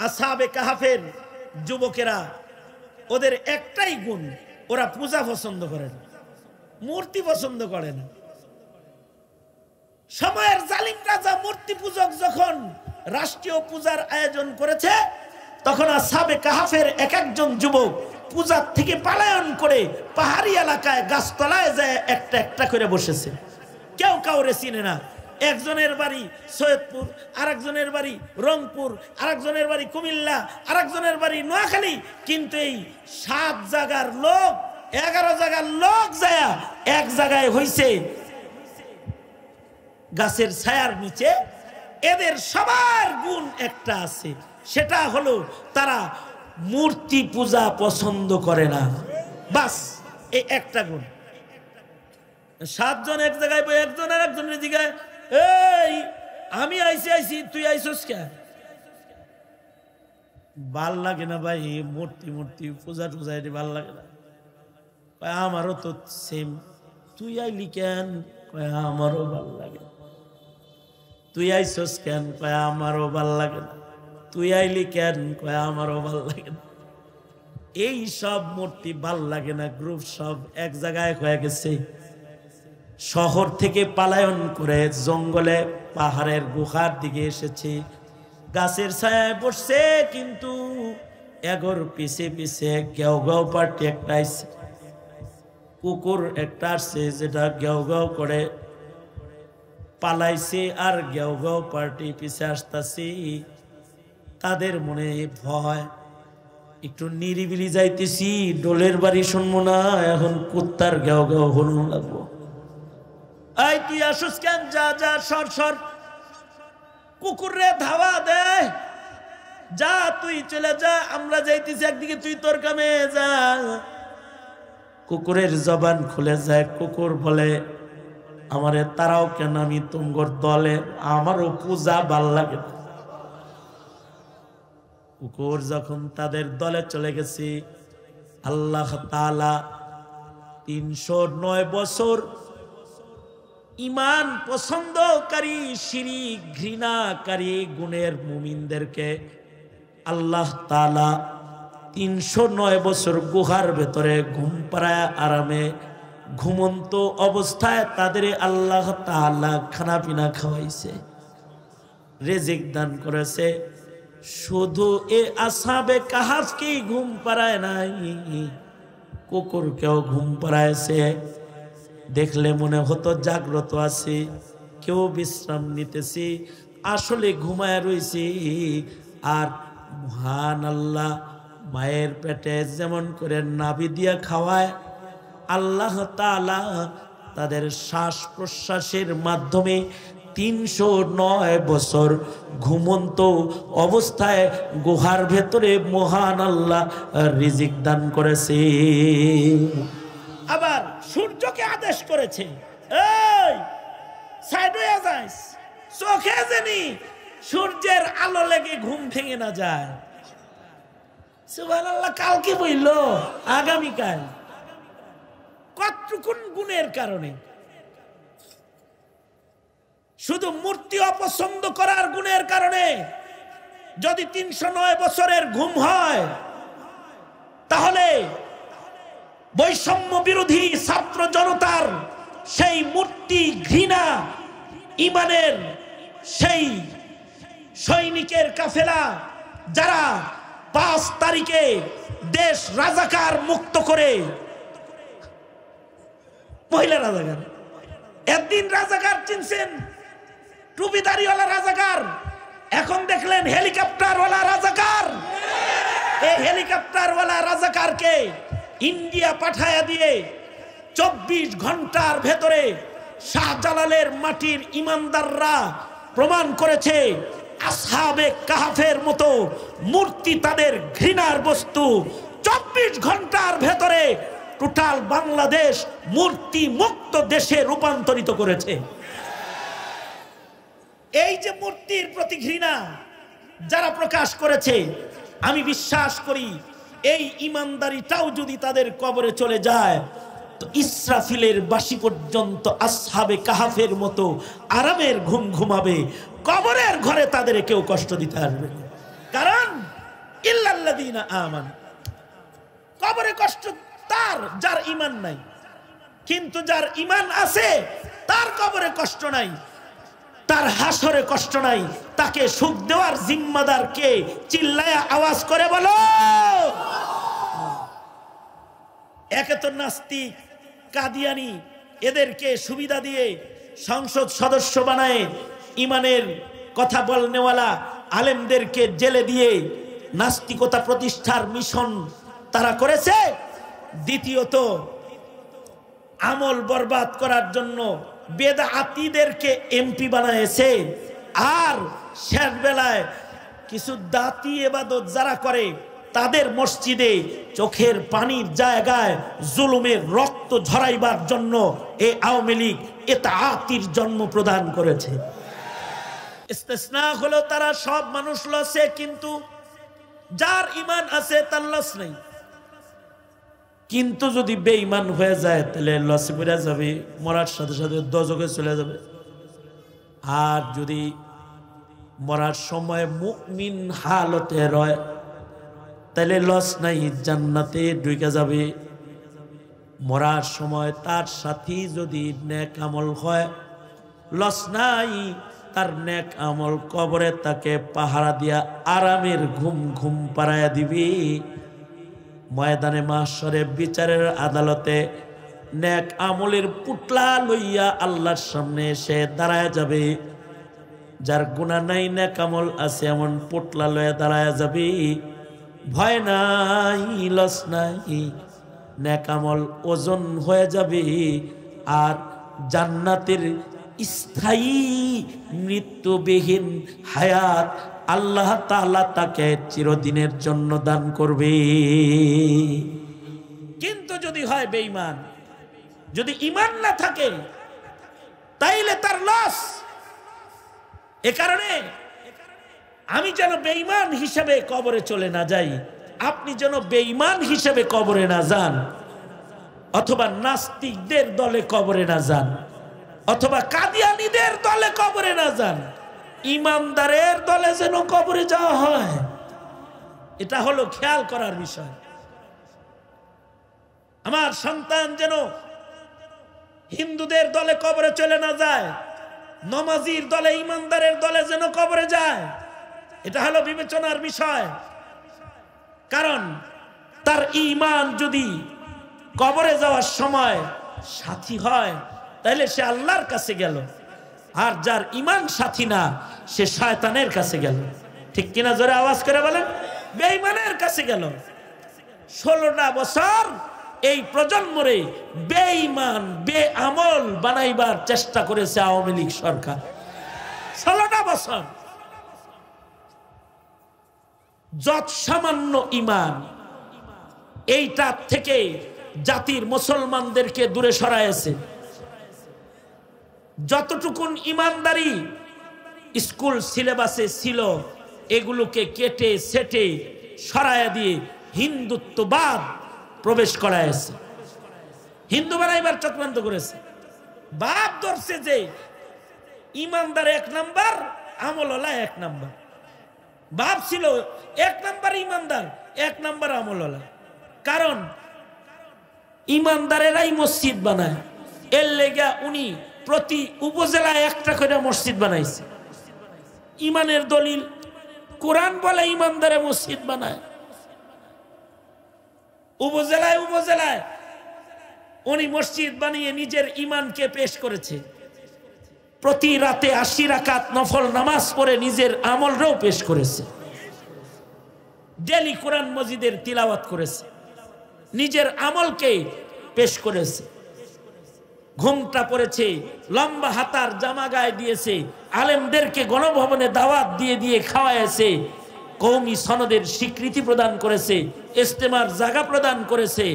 আসহাবে কাহাফের যুবকেরা, ওদের একটাই গুণ, ওরা পূজা পছন্দ করে না, মূর্তি পছন্দ করে না। সময়ের জালিম রাজা মূর্তি পূজক যখন রাষ্ট্রীয় পূজার আয়োজন করেছে, তখন আসহাবে কাহাফের এক একজন যুবক পূজার থেকে পলায়ন করে পাহাড়ি এলাকায় গাছতলায় যায় একটা একটা করে বসেছে। কেউ কাউরে চিনে না। একজনের বাড়ি সৈয়দপুর, আরেকজনের বাড়ি রংপুর, আরেকজনের বাড়ি কুমিল্লা, আরেকজনের বাড়ি নোয়াখালী, কিন্তু এই 7 জায়গার লোক, 11 জায়গার লোক যায় এক জায়গায় হইছে গাছের ছায়ার নিচে। এদের সবার গুণ একটা আছে, সেটা হলো তারা মূর্তি পূজা পছন্দ করে না। বাস এই একটা গুণ। 7 জন এক জায়গায় বই, একজন আর একজনের দিকে, এই আমি আইছি তুই আইসস কে? ভাল লাগে না ভাই, মূর্তি পূজা টুজা এটি ভাল লাগে না। আমারও তো সেম। তুই আইলি কেন? আমারও ভাল লাগে। তুই আইসস কেন? আমারও ভাল লাগে না। তুই আইলি কেন? আমারও ভাল লাগে না। এই সব মূর্তি ভাল লাগে না, গ্রুপ সব এক জায়গায় হয়ে গেছে। শহর থেকে পালায়ন করে জঙ্গলে পাহাড়ের গুহার দিকে এসেছে, গাছের ছায়ায় বসছে। কিন্তু এগোর পিছে পিছে গেও গেও পার্টি একটা আসছে, কুকুর একটা আসছে যেটা গেও গেও করে পালাইছে, আর গেও গেও পার্টি পিছে আসতেছে। তাদের মনে ভয়, একটু নিরিবিলি যাইতেছি, ডোলের বাড়ি শুনবো না, এখন কুত্তার গেও গেও হলুন লাগবো। এই তুই আসুস কেন? যা যা সর সর। কুকুরে ধাওয়া দেয়, যা তুই চলে যা, আমরা যাইতেছি একদিকে, তুই তোর কামে যা। কুকুরের জবান খুলে যায়। কুকুর বলে, আমারে তারাও কেন, আমি তুমগর দলে, আমারও পূজা ভাল লাগে না। কুকুর যখন তাদের দলে চলে গেছে, আল্লাহ তাআলা 309 বছর ইমান পছন্দকারী, শিরক ঘৃণাকারী গুণের মুমিনদেরকে আল্লাহ তাআলা 309 বছর গুহার ভেতরে ঘুম পাড়ায় আরামে ঘুমন্ত অবস্থায় তাদের আল্লাহ তাআলা খানা পিনা খাওয়াইছে, রিজিক দান করেছে। শুধু এ আসহাবে কাহাফকেই ঘুম পাড়ায় নাই, কুকুরকেও ঘুম পাড়ায়ছে। দেখলে মনে হতো জাগ্রত আছি, কেউ বিশ্রাম নিতেছি, আসলে ঘুমায় রয়েছি। আর মহান আল্লাহ মায়ের পেটে যেমন করে নাভি দিয়া খাওয়ায়, আল্লাহ তাআলা তাদের শ্বাস প্রশ্বাসের মাধ্যমে 309 বছর ঘুমন্ত অবস্থায় গুহার ভেতরে মহান আল্লাহ রিজিক দান করেছে। আবার সূর্যকে আদেশ করেছে, এই সাইড হয়ে যাস, চোখে জানি সূর্যের আলো লেগে ঘুম ভেঙে না যায়। সুবহানাল্লাহ। কালকে বইল আগামীকাল, কতটুকুন গুণের কারণে। শুধু মূর্তি অপছন্দ করার গুণের কারণে যদি 309 বছরের ঘুম হয়, তাহলে বৈষম্য বিরোধী ছাত্র জনতার সেই মূর্তি ঘৃণা ইমানের সেই সৈনিকের কাফেলা, যারা 5 তারিখে দেশ রাজাকার মুক্ত করে, মহিলা রাজাকার, একদিন রাজাকার চিনছেন, টুপিদারিওয়ালা রাজাকার, এখন দেখলেন হেলিকপ্টারওয়ালা রাজাকার। এই হেলিকপ্টারওয়ালা রাজাকারকে ইন্ডিয়া পাঠায়া দিয়ে 24 ঘন্টার ভেতরে শাহজালালের মাটির ইমানদাররা প্রমাণ করেছে আসহাবে কাহাফের মতো মূর্তি তাদের ঘৃণার বস্তু। 24 ঘন্টার ভেতরে টোটাল বাংলাদেশ মূর্তি মুক্ত দেশে রূপান্তরিত করেছে। এই যে মূর্তির প্রতি ঘৃণা যারা প্রকাশ করেছে, আমি বিশ্বাস করি এই ইমানদারিটাও যদি তাদের কবরে চলে যায়, তো ইসরাফিলের বাঁশি পর্যন্ত আসহাবে কাহাফের মতো আরামের ঘুম ঘুমাবে, কবরের ঘরে তাদের কেউ কষ্ট দিতে আসবে। কারণ ইল্লাল্লাযীনা আমানু। কবরে কষ্ট তার যার ঈমান নাই, কিন্তু যার ঈমান আছে তার কবরে কষ্ট নাই, তার হাসরে কষ্ট নাই। তাকে সুখ দেওয়ার জিম্মাদার কে? চিল্লায়া আওয়াজ করে বলো। একে তো নাস্তিক, কাদিয়ানি, এদেরকে সুবিধা দিয়ে সংসদ সদস্য বানায়, ইমানের কথা বলনেওয়ালা আলেমদেরকে জেলে দিয়ে নাস্তিকতা প্রতিষ্ঠার মিশন তারা করেছে। দ্বিতীয়ত আমল বরবাদ করার জন্য বেদাতীদেরকে এমপি বানায়েছে। আর শেষ বেলায় কিছু দাতি ইবাদত যারা করে তাদের মসজিদে চোখের পানির জায়গায় জুলুমের রক্ত ঝরাইবার জন্য এই আওয়ামী লীগ ইতাআতির জন্ম প্রদান করেছে। ইস্তেসনা হলো তারা সব মানুষ লসে, কিন্তু যার ঈমান আছে তার লস নেই। কিন্তু যদি বেঈমান হয়ে যায় তাহলে লসে পড়ে যাবে, মরার সাথে সাথে দোজখে চলে যাবে। আর যদি মরার সময় মুমিন হালতে রয় তাহলে লস নাই, জান্নাতে ঢুকে যাবে। মরার সময় তার সাথী যদি নেক আমল হয় লস নাই, তার নেক আমল কবরে তাকে পাহারা দিয়া আরামের ঘুম ঘুম পাড়াইয়া দিবি। ময়দানে মাহশরে বিচারের আদালতে নেক আমলের পুটলা লইয়া আল্লাহর সামনে এসে দাঁড়ায় যাবে। যার গুনাহ নাই নেক আমল আছে এমন পুটলা লইয়া দাঁড়ায় যাবে। ভয় নাই, লস নাই, নেক আমল ওজন হয়ে যাবে। আর জান্নাতের স্থায়ী মৃত্যুবিহীন হায়াত আল্লাহ তাআলা তাকে চিরদিনের জন্য দান করবে। কিন্তু যদি হয় বেঈমান, যদি ঈমান না থাকে তাইলে তার লস। এ কারণে আমি যেন বেঈমান হিসেবে কবরে চলে না যাই, আপনি যেন বেঈমান হিসেবে কবরে না যান, অথবা নাস্তিকদের দলে কবরে না যান, অথবা কাদিয়ানীদের দলে কবরে না যান। ইমানদারের দলে যেন কবরে যাওয়া হয়, এটা হলো খেয়াল করার বিষয়। আমার সন্তান যেন হিন্দুদের দলে কবরে চলে না যায়, নমাজির দলে, ইমানদারের দলে যেন কবরে যায়, এটা হলো বিবেচনার বিষয়। কারণ তার ঈমান যদি কবরে যাওয়ার সময় সাথী হয় তাহলে সে আল্লাহর কাছে গেল, আর যার ঈমান সাথী না সে শয়তানের কাছে গেল। ঠিক কিনা? জোরে আওয়াজ করে বলেন। বেঈমানের কাছে গেল। 16টা বছর এই প্রজন্মরে বেঈমান বেআমল বানাইবার চেষ্টা করেছে আওয়ামী লীগ সরকার। 16টা বছর। যত সামান্য ঈমান, এইটা থেকে জাতির মুসলমানদেরকে দূরে সরাইছে। যতটুকুন ঈমানদারি স্কুল সিলেবাসে ছিল এগুলোকে কেটে সেটে সরাইয়া দিয়ে হিন্দুত্ববাদ প্রবেশ করাইছে। হিন্দু বানাইবার চক্রান্ত করেছে। বাপ ধরছে যে ঈমানদার 1 নাম্বার, আমলওয়ালা 1 নাম্বার। বাপ ছিল 1 নাম্বার ঈমানদার, 1 নাম্বার আমলওয়ালা। কারণ ঈমানদারেরাই মসজিদ বানায়, এর লেগা উনি প্রতি উপজেলায় একটা করে মসজিদ বানাইছে। ঈমানের দলিল কোরআন বলে ঈমানদারে মসজিদ বানায়। উপজেলায় উপজেলায় উনি মসজিদ বানিয়ে নিজের ঈমানকে পেশ করেছে। প্রতি রাতে 80 রাকাত নফল নামাজ পড়ে নিজের আমলটাও পেশ করেছে। ডেলি কোরআন মজিদের তিলাওয়াত করেছে, নিজের আমলকে পেশ করেছে। ঘুমটা পড়েছে, লম্বা হাতার জামা গায়ে দিয়েছে, আলেমদেরকে গণভবনে দাওয়াত দিয়ে দিয়ে খাওয়াইছে, কওমি সনদের স্বীকৃতি প্রদান করেছে, ইজতেমার জায়গা প্রদান করেছে,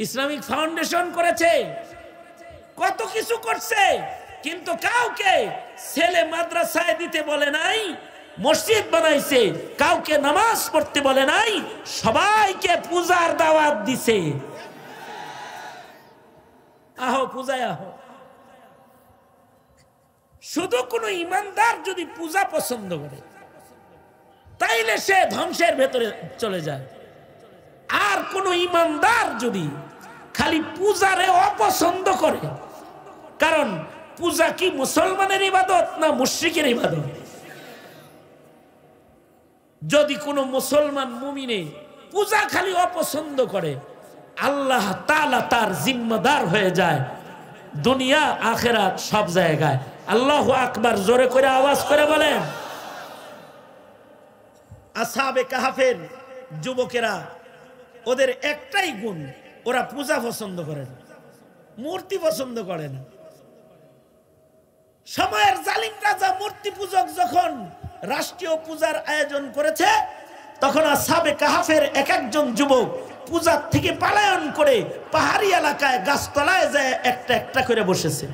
ইসলামিক ফাউন্ডেশন করেছে, কত কিছু করছে। কিন্তু কাউকে ছেলে মাদ্রাসায় দিতে বলে নাই, মসজিদ বানাইছে, কাউকে নামাজ পড়তে বলে নাই, সবাইকে পূজার দাওয়াত দিছে। আহো পূজায় আহো। শুধু কোন ইমানদার যদি পূজা পছন্দ করে তাই তাইলে সে ধ্বংসের ভেতরে চলে যায়। আর কোন ইমানদার যদি খালি পূজারে অপছন্দ করে, কারণ পূজা কি মুসলমানের ইবাদত না মুশরিকের ইবাদত? যদি কোনো মুসলমান মুমিনে পূজা খালি অপছন্দ করে, আল্লাহ তাআলা তার জিম্মাদার হয়ে যায় দুনিয়া আখিরাত সব জায়গায়। আল্লাহু আকবার, জোরে করে আওয়াজ করে বলেন। আসহাবে কাহাফের যুবকেরা, ওদের একটাই গুণ, ওরা পূজা পছন্দ করে না, মূর্তি পছন্দ করে না। সময়ের জালিম রাজা মূর্তি পূজক যখন রাষ্ট্রীয় পূজার আয়োজন করেছে, তখন আসহাবে কাহাফের এক একজন যুবক পূজার থেকে পলায়ন করে পাহাড়ি এলাকায় গাছতলায় যায় একটা একটা করে বসেছে।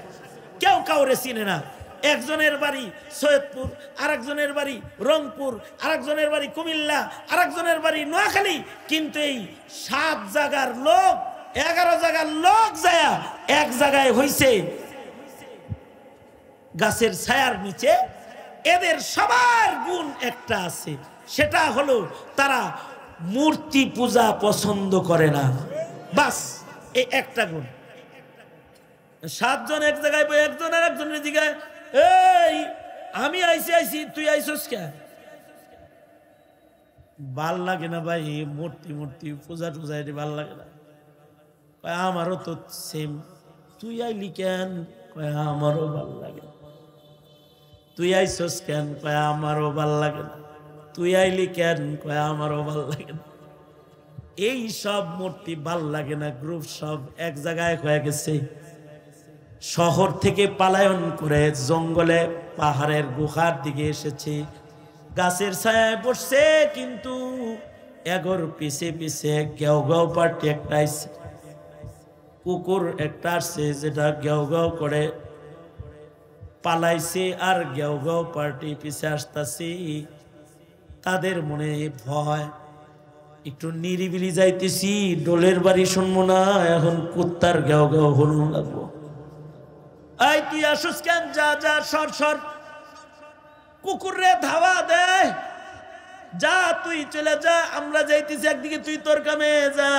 কেউ কাউরে চিনে না। একজনের বাড়ি সৈয়দপুর, আরেকজনের বাড়ি রংপুর, আরেকজনের বাড়ি কুমিল্লা, আরেকজনের বাড়ি নোয়াখালী, কিন্তু এই 7 জায়গার লোক 11 জায়গার লোক যায় এক জায়গায় হইছে গাছের ছায়ার নিচে। এদের সবার গুণ একটা আছে, সেটা হলো তারা মূর্তি পূজা পছন্দ করে না। বাস এই একটা গুণ। 7 জন এক জায়গায়, একজন আর একজনের দিকে, এই আমি আইছি তুই আইসস কে? ভাল লাগে না ভাই, মূর্তি মূর্তি পূজা টুজা এটি ভাল লাগে না। আমারও তো সেম। তুই আইলি কেন? আমারও ভাল লাগে। তুই আইসস কেন? আমারও ভাল লাগে না। তুই আইলি কেন? আমারও ভাল লাগে না। এই সব মূর্তি ভাল লাগে না, গ্রুপ সব এক জায়গায় হয়ে গেছে। শহর থেকে পালায়ন করে জঙ্গলে পাহাড়ের গুহার দিকে এসেছে, গাছের ছায়ায় বসছে, কিন্তু এগোর পিছে পিছে গেও গেও পার্টি একটা আসছে, কুকুর একটা আসছে যেটা গেও গেও করে পালাইছে, আর গেও গেও পার্টি পিছে আসতেছে। তাদের মনে ভয়, একটু নিরিবিলি যাইতেছি, ডোলের বাড়ি শুনবো না, এখন কুত্তার গেও গেও হলুন লাগবো। এই তুই আসুস কেন? যা যা, সর সর। কুকুরে ধাওয়া দে, যা তুই চলে যা, আমরা যাইতেছি একদিকে, তুই তোর কামে যা।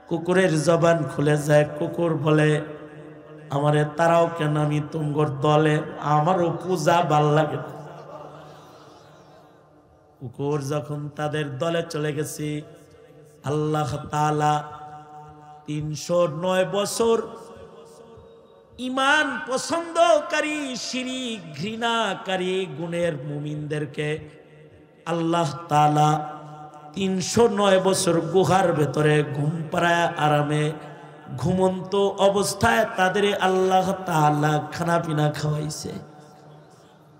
কুকুরের জবান খুলে যায়। কুকুর বলে, আমারে তারাও কেন, আমি তোমার দলে, আমারও পূজা ভাল লাগে। কুকুর যখন তাদের দলে চলে গেছে, আল্লাহ তাআলা 309 বছর ইমান পছন্দকারী, শিরক ঘৃণাকারী গুণের মুমিনদেরকে আল্লাহ তাআলা 309 বছর গুহার ভেতরে ঘুম পাড়ায় আরামে ঘুমন্ত অবস্থায় তাদের আল্লাহ তাআলা খানা পিনা খাওয়াইছে,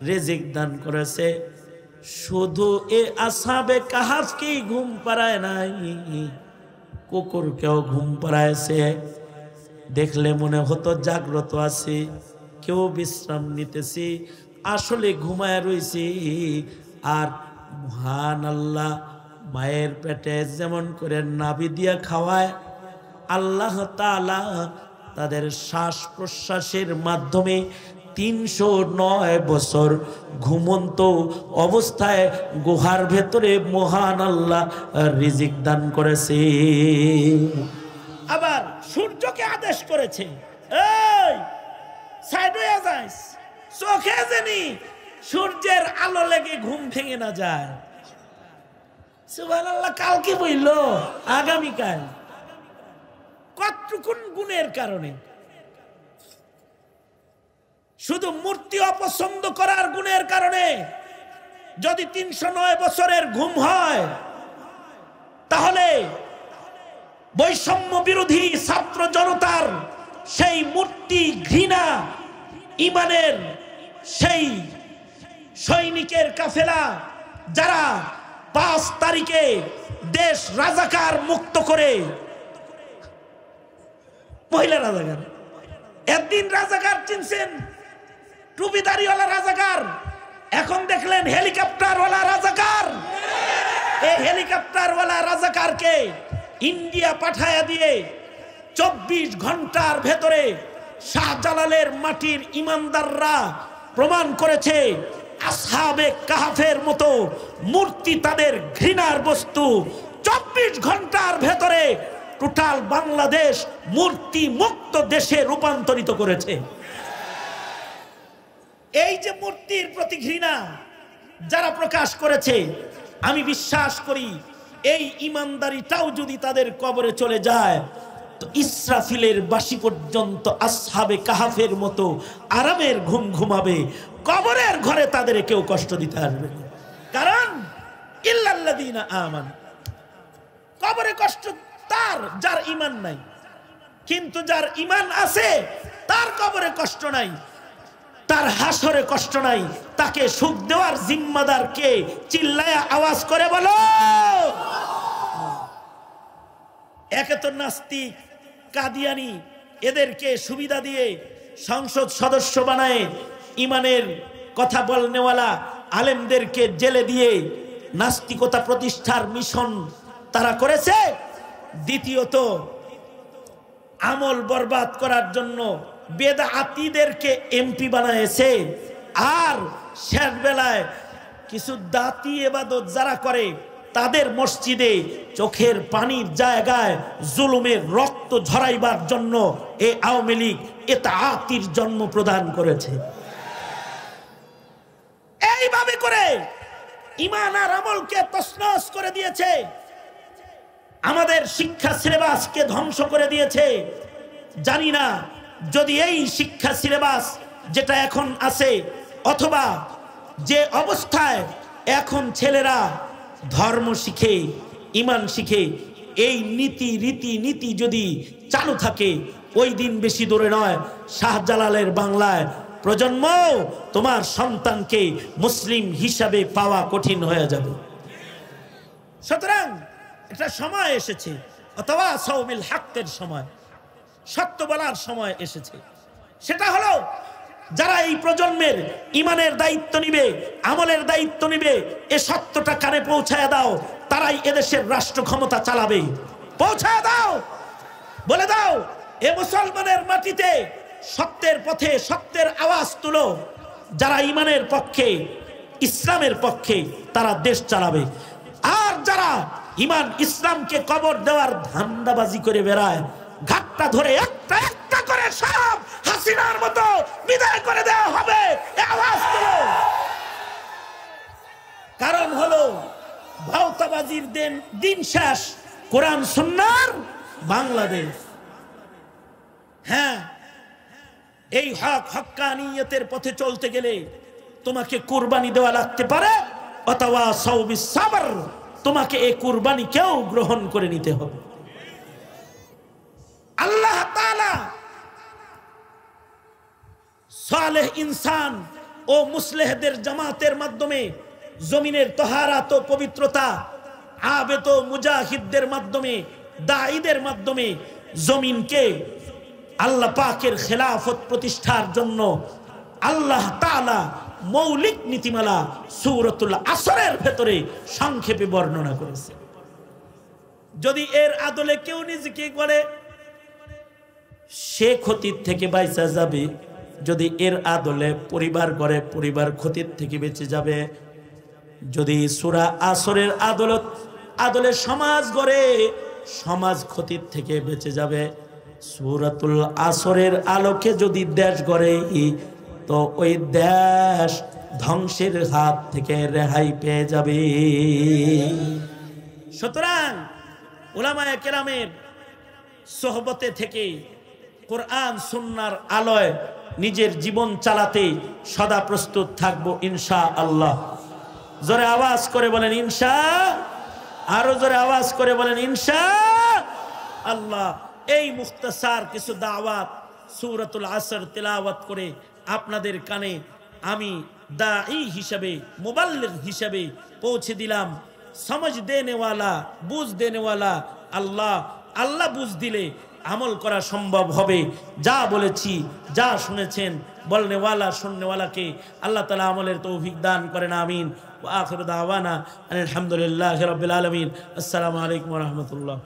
রিজিক দান করেছে। শুধু এ আসহাবে কাহাফকেই ঘুম পাড়ায় নাই, কুকুরকেও ঘুম পাড়ায়ছে। দেখলে মনে হতো জাগ্রত আছি, কেউ বিশ্রাম নিতেছি, আসলে ঘুমায় রয়েছি। আর মহান আল্লাহ মায়ের পেটে যেমন করে নাভি দিয়া খাওয়ায়, আল্লাহ তাআলা তাদের শ্বাস প্রশ্বাসের মাধ্যমে 309 বছর ঘুমন্ত অবস্থায় গুহার ভেতরে মহান আল্লাহ রিজিক দান করেছে। আবার সূর্যকে আদেশ করেছে, এই সাইড হয়ে যাস, চোখে জানি সূর্যের আলো লেগে ঘুম ভেঙে না যায়। সুবহানাল্লাহ। কালকে বইল, আগামীকাল। কতটুকুন গুণের কারণে? শুধু মূর্তি অপছন্দ করার গুণের কারণে যদি 309 বছরের ঘুম হয়, তাহলে বৈষম্য বিরোধী ছাত্র জনতার সেই মূর্তি ঘৃণা ইমানের সেই সৈনিকের কাফেলা, যারা 5 তারিখে দেশ রাজাকার মুক্ত করে, মহিলা রাজাকার, একদিন রাজাকার চিনছেন, টুপিদারিওয়ালা রাজাকার, এখন দেখলেন হেলিকপ্টারওয়ালা রাজাকার। এই হেলিকপ্টারওয়ালা রাজাকারকে ইন্ডিয়া পাঠায়া দিয়ে 24 ঘন্টার ভেতরে শাহজালালের মাটির ইমানদাররা প্রমাণ করেছে আসহাবে কাহাফের মতো মূর্তি তাদের ঘৃণার বস্তু। 24 ঘন্টার ভেতরে টোটাল বাংলাদেশ মূর্তি মুক্ত দেশে রূপান্তরিত করেছে। এই যে মূর্তির প্রতি ঘৃণা যারা প্রকাশ করেছে, আমি বিশ্বাস করি এই ইমানদারিটাও যদি তাদের কবরে চলে যায় তো ইসরাফিলের বাঁশি পর্যন্ত আসহাবে কাহাফের মতো আরামের ঘুম ঘুমাবে। কবরের ঘরে তাদের কেউ কষ্ট দিতে আসবে না, কারণ ইল্লাল্লাযীনা আমানু, কবরে কষ্ট তার যার ঈমান নাই, কিন্তু যার ঈমান আছে তার কবরে কষ্ট নাই, তার হাসরে কষ্ট নাই। তাকে সুখ দেওয়ার জিম্মাদার কে? চিল্লায়া আওয়াজ করে বলো। একে তো নাস্তিক, কাদিয়ানি, এদেরকে সুবিধা দিয়ে সংসদ সদস্য বানায়, ইমানের কথা বলনেওয়ালা আলেমদেরকে জেলে দিয়ে নাস্তিকতা প্রতিষ্ঠার মিশন তারা করেছে। দ্বিতীয়ত আমল বরবাদ করার জন্য বেদাতীদেরকে এমপি বানায়েছে। আর শেষ বেলায় কিছু দাতি ইবাদত যারা করে তাদের মসজিদে চোখের পানির জায়গায় জুলুমের রক্ত ঝরাইবার জন্য এই আওয়ামী লীগ ইতাআতির জন্ম প্রদান করেছে। এইভাবে করে ঈমান আর আমলকে তছনছ করে দিয়েছে, আমাদের শিক্ষা সিলেবাসকে ধ্বংস করে দিয়েছে। জানি না যদি এই শিক্ষা সিলেবাস যেটা এখন আছে, অথবা যে অবস্থায় এখন ছেলেরা ধর্ম শিখে, ঈমান শিখে, এই নীতি রীতি নীতি যদি চালু থাকে, ওই দিন বেশি দূরে নয়, শাহজালালের বাংলায় প্রজন্ম তোমার সন্তানকে মুসলিম হিসাবে পাওয়া কঠিন হয়ে যাবে। সুতরাং একটা সময় এসেছে, অথবা সাউমিল হকের সময়, সত্য বলার সময় এসেছে। সেটা হলো যারা এই প্রজন্মের ঈমানের দায়িত্ব নিবে, আমলের দায়িত্ব নিবে, এ সত্যটা কানে পৌঁছায় দাও, তারাই এদেশের রাষ্ট্র ক্ষমতা চালাবে। পৌঁছায় দাও, বলে দাও এ মুসলমানের মাটিতে সত্যের পথে সত্যের আওয়াজ তুলো। যারা ঈমানের পক্ষে, ইসলামের পক্ষে, তারা দেশ চালাবে। আর যারা ঈমান ইসলামকে কবর দেওয়ার ধান্দাবাজি করে বেড়ায়, ঘাটটা ধরে একটা একটা করে সব হাসিনার মতো বিদায় করে দেওয়া হবে, আওয়াজ তুলো। কারণ হলো ভাওতাবাজির দিন শেষ, কোরআন সুন্নাহর বাংলাদেশ। হ্যাঁ, এই হক হক্কানিয়তের পথে চলতে গেলে তোমাকে কুরবানি দেওয়া লাগতে পারে, অথবা সাউবিস সাবর, তোমাকে এই কুরবানি কেউ গ্রহণ করে নিতে হবে। আল্লাহ তাআলা সালেহ ইনসান ও মুসলিহদের জামাতের মাধ্যমে জমিনের তহারাত ও পবিত্রতা, আবেদ ও মুজাহিদদের মাধ্যমে, দাঈদের মাধ্যমে জমিনকে আল্লাহ পাকের খেলাফত প্রতিষ্ঠার জন্য আল্লাহ তাআলা মৌলিক নীতিমালা সূরাতুল আসরের ভেতরে সংক্ষেপে বর্ণনা করেছে। যদি এর আদলে কেউ নিজেকে করে, সে ক্ষতির থেকে বাইচা যাবে। যদি এর আদলে পরিবার করে, পরিবার ক্ষতির থেকে বেঁচে যাবে। যদি সূরা আসরের আদলে সমাজ গড়ে, সমাজ ক্ষতির থেকে বেঁচে যাবে। সূরাতুল আসরের আলোকে যদি দেশ গড়ে, তো ওই দেশ ধ্বংসের হাত থেকে রেহাই পেয়ে যাবে। সুতরাং উলামায়ে কেরামের সোহবতে থেকে কোরআন সুন্নাহর আলোয় নিজের জীবন চালাতে সদা প্রস্তুত থাকবো ইনশাআল্লাহ। জোরে আওয়াজ করে বলেন ইনশাআল্লাহ। আরো জোরে আওয়াজ করে বলেন ইনশাআল্লাহ। এই মুখতাসার কিছু দাওয়াত সূরাতুল আসর তেলাওয়াত করে আপনাদের কানে আমি দাঈ হিসাবে, মুবাল্লিগ হিসাবে পৌঁছে দিলাম। समझ देने वाला, बुझ देने वाला আল্লাহ। আল্লাহ বুঝ দিলে আমল করা সম্ভব হবে। যা বলেছি, যা শুনেছেন, বলনে ওয়ালা শুননে ওয়ালাকে আল্লাহ তাআলা আমলের তৌফিক দান করেন, আমিন। ওয়া আখিরু দাওয়ানা আলহামদুলিল্লাহি রাব্বিল আলামিন। আসসালামু আলাইকুম ওয়া রাহমাতুল্লাহ।